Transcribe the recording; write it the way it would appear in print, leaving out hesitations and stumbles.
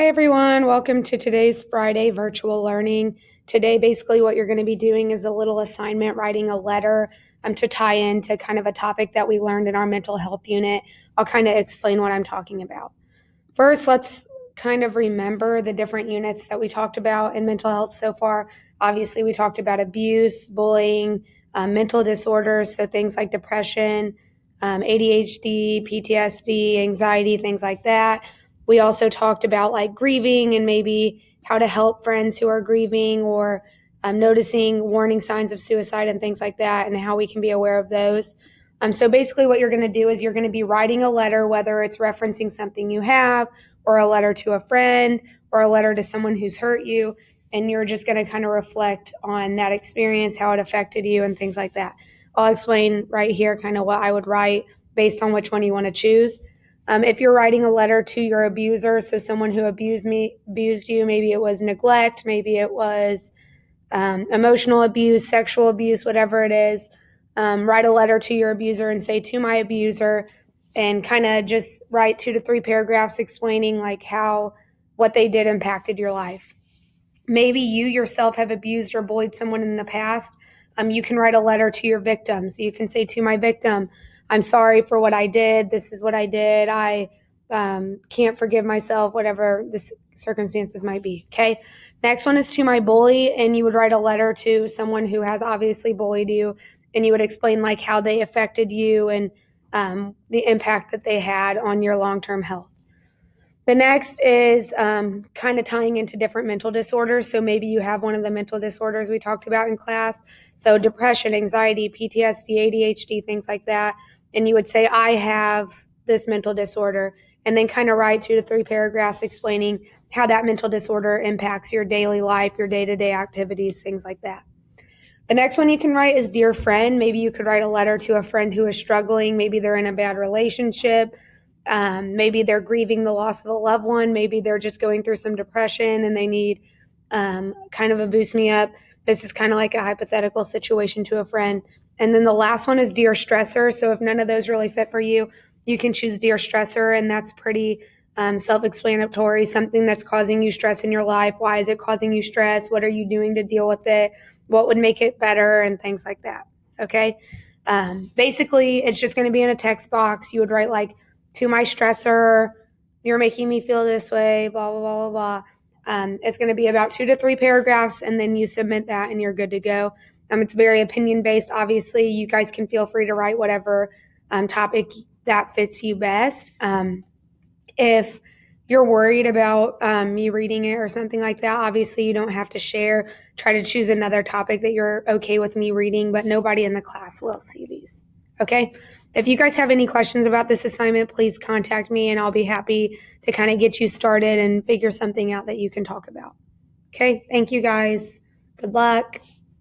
Hi everyone, welcome to today's Friday virtual learning. Today basically what you're going to be doing is a little assignment, writing a letter to tie into kind of a topic that we learned in our mental health unit. I'll kind of explain what I'm talking about. First, let's kind of remember the different units that we talked about in mental health so far. Obviously, we talked about abuse, bullying, mental disorders, so things like depression, ADHD, PTSD, anxiety, things like that. We also talked about like grieving and maybe how to help friends who are grieving or noticing warning signs of suicide and things like that, and how we can be aware of those. So basically what you're going to do is you're going to be writing a letter, whether it's referencing something you have or a letter to a friend or a letter to someone who's hurt you. And you're just going to kind of reflect on that experience, how it affected you and things like that. I'll explain right here kind of what I would write based on which one you want to choose. If you're writing a letter to your abuser, so someone who abused you, maybe it was neglect, maybe it was emotional abuse, sexual abuse, whatever it is, write a letter to your abuser and say, to my abuser, and kind of just write 2 to 3 paragraphs explaining like how what they did impacted your life. Maybe you yourself have abused or bullied someone in the past. You can write a letter to your victim. So you can say, to my victim, I'm sorry for what I did. This is what I did. I can't forgive myself, whatever the circumstances might be. Okay. Next one is to my bully. And you would write a letter to someone who has obviously bullied you. And you would explain like how they affected you and the impact that they had on your long-term health. The next is kind of tying into different mental disorders. So maybe you have one of the mental disorders we talked about in class. So depression, anxiety, PTSD, ADHD, things like that. And you would say, I have this mental disorder. And then kind of write 2 to 3 paragraphs explaining how that mental disorder impacts your daily life, your day-to-day activities, things like that. The next one you can write is dear friend. Maybe you could write a letter to a friend who is struggling. Maybe they're in a bad relationship. Maybe they're grieving the loss of a loved one. Maybe they're just going through some depression and they need kind of a boost me up. This is kind of like a hypothetical situation to a friend. And then the last one is dear stressor. So if none of those really fit for you, you can choose dear stressor, and that's pretty self-explanatory. Something that's causing you stress in your life. Why is it causing you stress? What are you doing to deal with it? What would make it better, and things like that. Okay. Basically, it's just going to be in a text box. You would write like, to my stressor, you're making me feel this way, blah, blah, blah, blah, blah. It's going to be about 2 to 3 paragraphs, and then you submit that and you're good to go. It's very opinion based. Obviously, you guys can feel free to write whatever topic that fits you best. If you're worried about me reading it or something like that, obviously you don't have to share. Try to choose another topic that you're okay with me reading, but nobody in the class will see these. Okay? If you guys have any questions about this assignment, please contact me and I'll be happy to kind of get you started and figure something out that you can talk about. Okay? Thank you guys. Good luck.